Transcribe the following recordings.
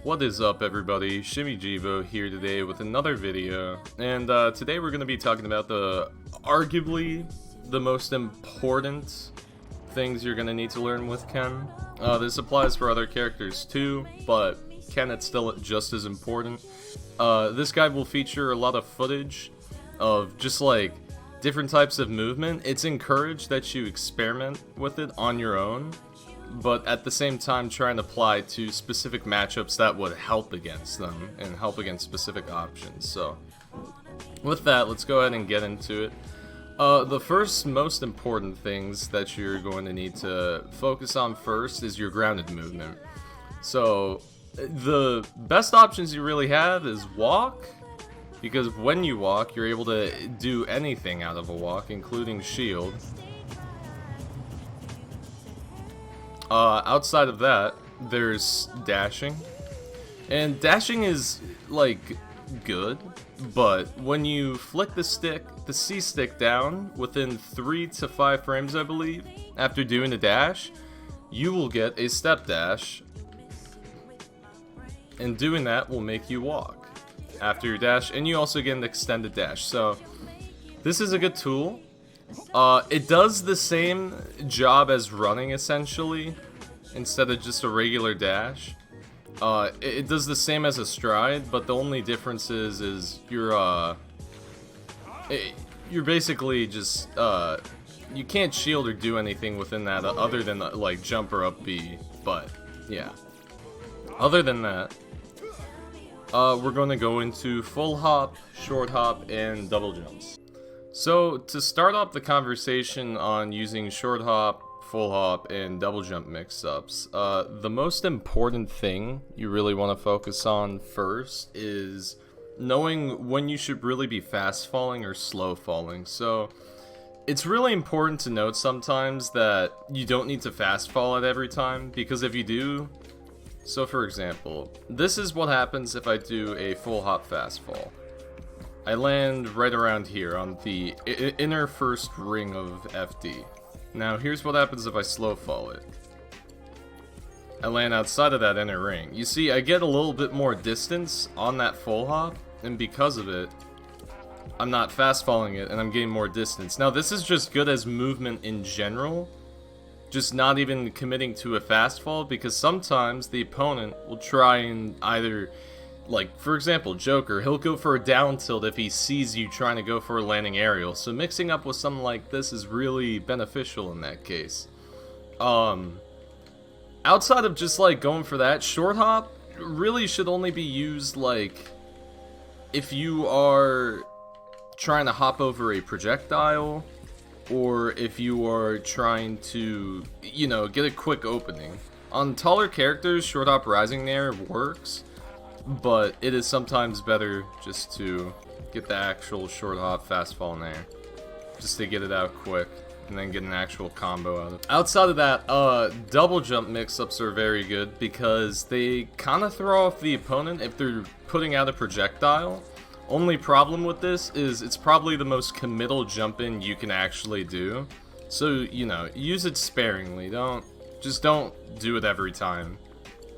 What is up, everybody? Shimmy Jivo here today with another video, and today we're going to be talking about arguably the most important things you're going to need to learn with Ken. This applies for other characters too, but Ken, it's still just as important. This guide will feature a lot of footage of just like different types of movement. It's encouraged that you experiment with it on your own, but at the same time try and apply to specific matchups that would help against them and help against specific options. So with that, let's go ahead and get into it. The first most important things that you're going to need to focus on first is your grounded movement. So the best options you really have is walk, because when you walk you're able to do anything out of a walk, including shield. Outside of that, there's dashing. And dashing is, like, good, but when you flick the C stick down within 3 to 5 frames, I believe, after doing the dash, you will get a step dash. And doing that will make you walk after your dash, and you also get an extended dash. So, this is a good tool. It does the same job as running, essentially, instead of just a regular dash. It does the same as a stride, but the only difference is you're basically just, you can't shield or do anything within that other than, like, jump or up B, but, yeah. Other than that, we're going to go into full hop, short hop, and double jumps. So, to start off the conversation on using short hop, full hop, and double jump mix-ups, the most important thing you really want to focus on first is knowing when you should really be fast falling or slow falling. So, it's really important to note sometimes that you don't need to fast fall at every time, because if you do, so for example, this is what happens if I do a full hop fast fall. I land right around here on the inner first ring of FD. Now here's what happens if I slow fall it. I land outside of that inner ring. You see, I get a little bit more distance on that full hop, and because of it, I'm not fast falling it and I'm getting more distance. Now this is just good as movement in general, just not even committing to a fast fall, because sometimes the opponent will try and either, like, for example, Joker, he'll go for a down tilt if he sees you trying to go for a landing aerial. So mixing up with something like this is really beneficial in that case. Outside of just, like, going for that, short hop really should only be used, like, if you are trying to hop over a projectile, or if you are trying to, you know, get a quick opening. On taller characters, short hop rising there works, but it is sometimes better just to get the actual short hop fast fall in there, just to get it out quick and then get an actual combo out of it. Outside of that, double jump mix-ups are very good because they kind of throw off the opponent if they're putting out a projectile. Only problem with this is it's probably the most committal jump in you can actually do, so, you know, use it sparingly. Don't do it every time.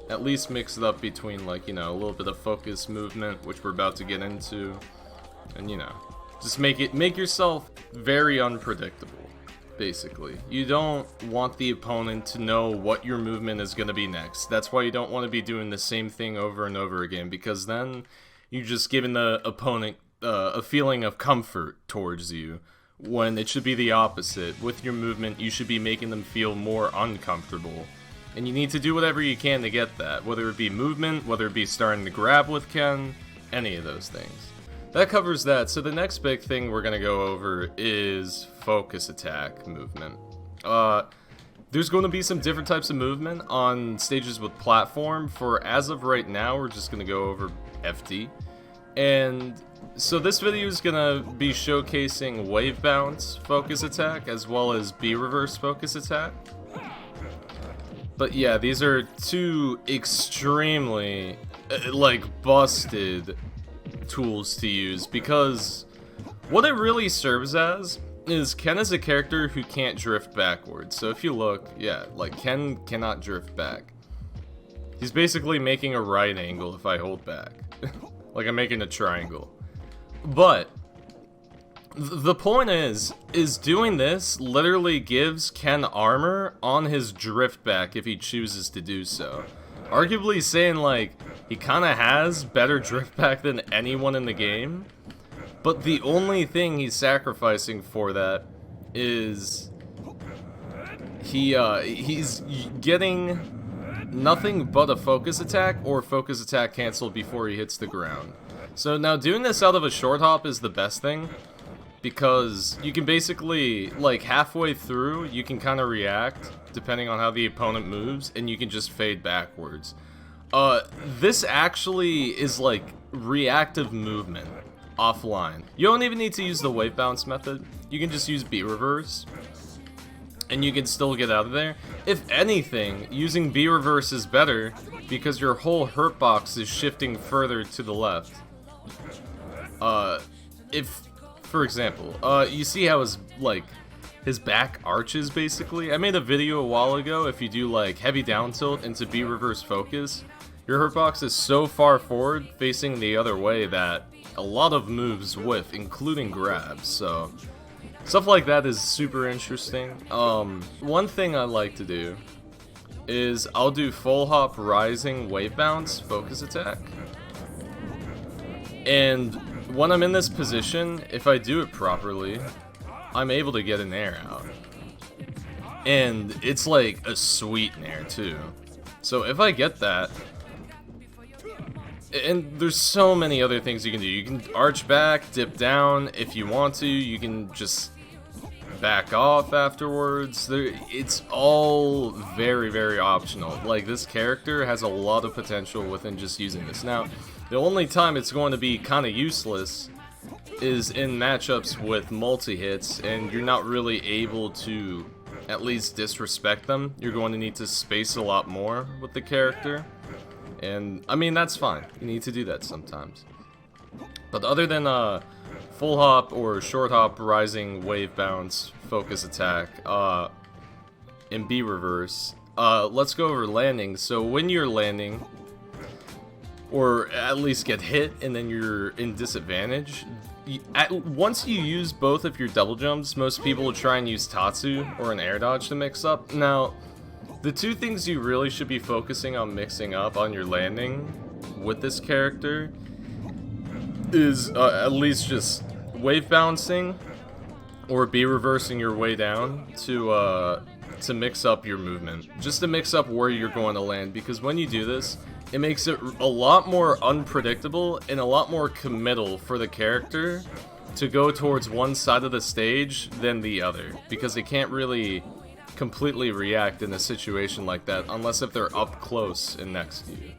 At least mix it up between, like, you know, a little bit of focus movement, which we're about to get into, and, you know, just make yourself very unpredictable, basically. You don't want the opponent to know what your movement is going to be next. That's why you don't want to be doing the same thing over and over again, because then you're just giving the opponent a feeling of comfort towards you, when it should be the opposite. With your movement, you should be making them feel more uncomfortable. And you need to do whatever you can to get that, whether it be movement, whether it be starting to grab with Ken, any of those things. That covers that. So the next big thing we're going to go over is focus attack movement. There's going to be some different types of movement on stages with platform. For as of right now, we're just going to go over FD. And so this video is going to be showcasing wave bounce focus attack as well as B reverse focus attack. But yeah, these are two extremely, like, busted tools to use, because what it really serves as is Ken is a character who can't drift backwards. So if you look, yeah, like, Ken cannot drift back. He's basically making a right angle if I hold back. Like I'm making a triangle. But the point is doing this literally gives Ken armor on his drift back if he chooses to do so. Arguably saying like he kind of has better drift back than anyone in the game. But the only thing he's sacrificing for that is he's getting nothing but a focus attack or focus attack canceled before he hits the ground. So now doing this out of a short hop is the best thing, because you can basically, like halfway through, you can kind of react depending on how the opponent moves, and you can just fade backwards. This actually is like reactive movement offline. You don't even need to use the wave bounce method. You can just use B reverse, and you can still get out of there. If anything, using B reverse is better because your whole hurt box is shifting further to the left. If, for example, you see how his back arches basically? I made a video a while ago, if you do like heavy down tilt into B reverse focus, your hurt box is so far forward facing the other way that a lot of moves whiff, including grabs, so stuff like that is super interesting. One thing I like to do is I'll do full hop rising wave bounce focus attack. And when I'm in this position, if I do it properly, I'm able to get an air out. And it's like a sweet nair too. So if I get that, and there's so many other things you can do. You can arch back, dip down. If you want to, you can just back off afterwards. It's all very, very optional. Like, this character has a lot of potential within just using this. Now, the only time it's going to be kind of useless is in matchups with multi-hits, and you're not really able to at least disrespect them. You're going to need to space a lot more with the character. And, I mean, that's fine. You need to do that sometimes. But other than full hop or short hop rising wave bounce focus attack in B reverse, let's go over landing. So when you're landing, or at least get hit and then you're in disadvantage, once you use both of your double jumps, most people will try and use Tatsu or an air dodge to mix up. Now, the two things you really should be focusing on mixing up on your landing with this character is at least just wave bouncing or B reversing your way down to mix up your movement. Just to mix up where you're going to land, because when you do this, it makes it a lot more unpredictable and a lot more committal for the character to go towards one side of the stage than the other, because they can't really completely react in a situation like that unless if they're up close and next to you.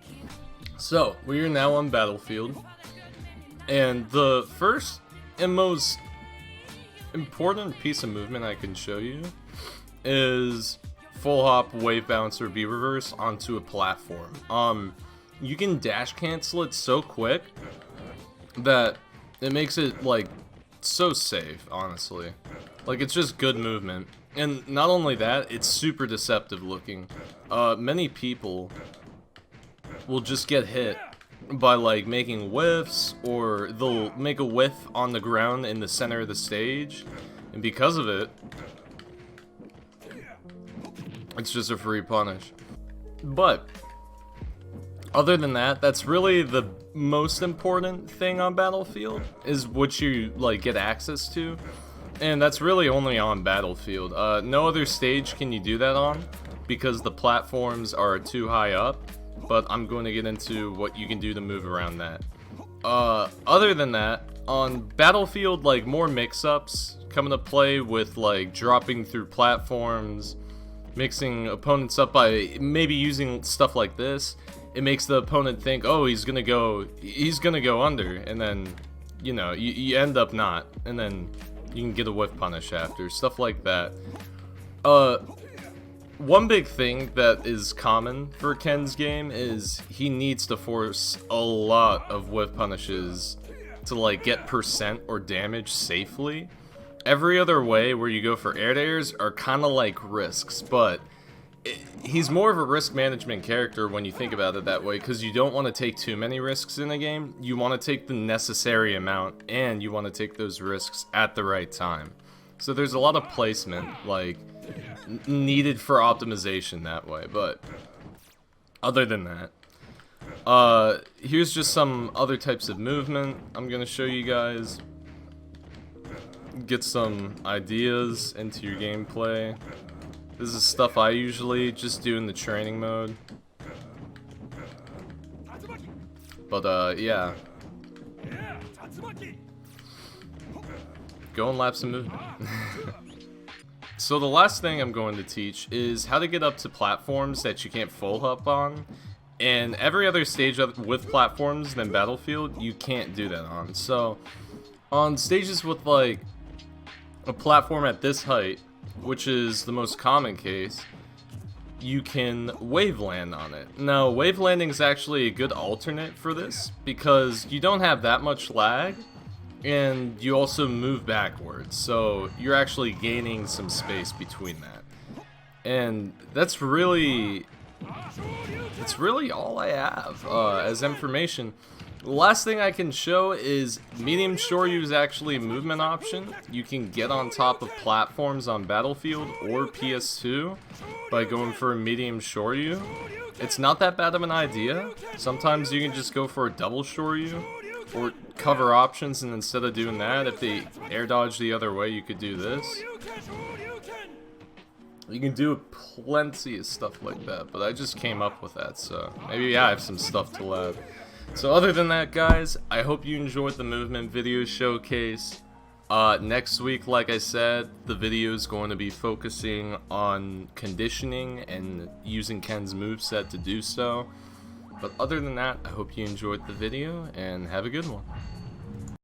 So, we are now on Battlefield, and the first and most important piece of movement I can show you is full hop, wave bounce, or B reverse onto a platform. You can dash cancel it so quick that it makes it like so safe, honestly. Like, it's just good movement. And not only that, it's super deceptive looking. Many people will just get hit by like making whiffs, or they'll make a whiff on the ground in the center of the stage, and because of it, it's just a free punish. But other than that, that's really the most important thing on Battlefield, is what you like get access to. And that's really only on Battlefield. No other stage can you do that on, because the platforms are too high up, but I'm going to get into what you can do to move around that. Other than that, on Battlefield, like, more mix-ups come into play with, like, dropping through platforms, mixing opponents up by maybe using stuff like this. It makes the opponent think, oh, he's gonna go under, and then, you know, you end up not, and then you can get a whiff punish after, stuff like that. One big thing that is common for Ken's game is he needs to force a lot of whiff punishes to like get percent or damage safely. Every other way where you go for air to airs are kind of like risks, but he's more of a risk management character when you think about it that way, because you don't want to take too many risks in a game. You want to take the necessary amount, and you want to take those risks at the right time. So there's a lot of placement, like, needed for optimization that way, but other than that, here's just some other types of movement I'm gonna show you guys. Get some ideas into your gameplay. This is stuff I usually just do in the training mode. But, yeah. Go and lap some movement. So the last thing I'm going to teach is how to get up to platforms that you can't full hop on. And every other stage with platforms than Battlefield, you can't do that on. So, on stages with, like, a platform at this height, which is the most common case, you can wave land on it. Now, wave landing is actually a good alternate for this, because you don't have that much lag, and you also move backwards, so you're actually gaining some space between that. And that's really all I have as information. The last thing I can show is medium shoryu is actually a movement option. You can get on top of platforms on Battlefield or PS2 by going for a medium shoryu. It's not that bad of an idea. Sometimes you can just go for a double shoryu or cover options, and instead of doing that, if they air dodge the other way, you could do this. You can do plenty of stuff like that, but I just came up with that, so maybe I have some stuff to add. So other than that, guys, I hope you enjoyed the movement video showcase. Next week, like I said, the video is going to be focusing on conditioning and using Ken's moveset to do so. But other than that, I hope you enjoyed the video, and have a good one.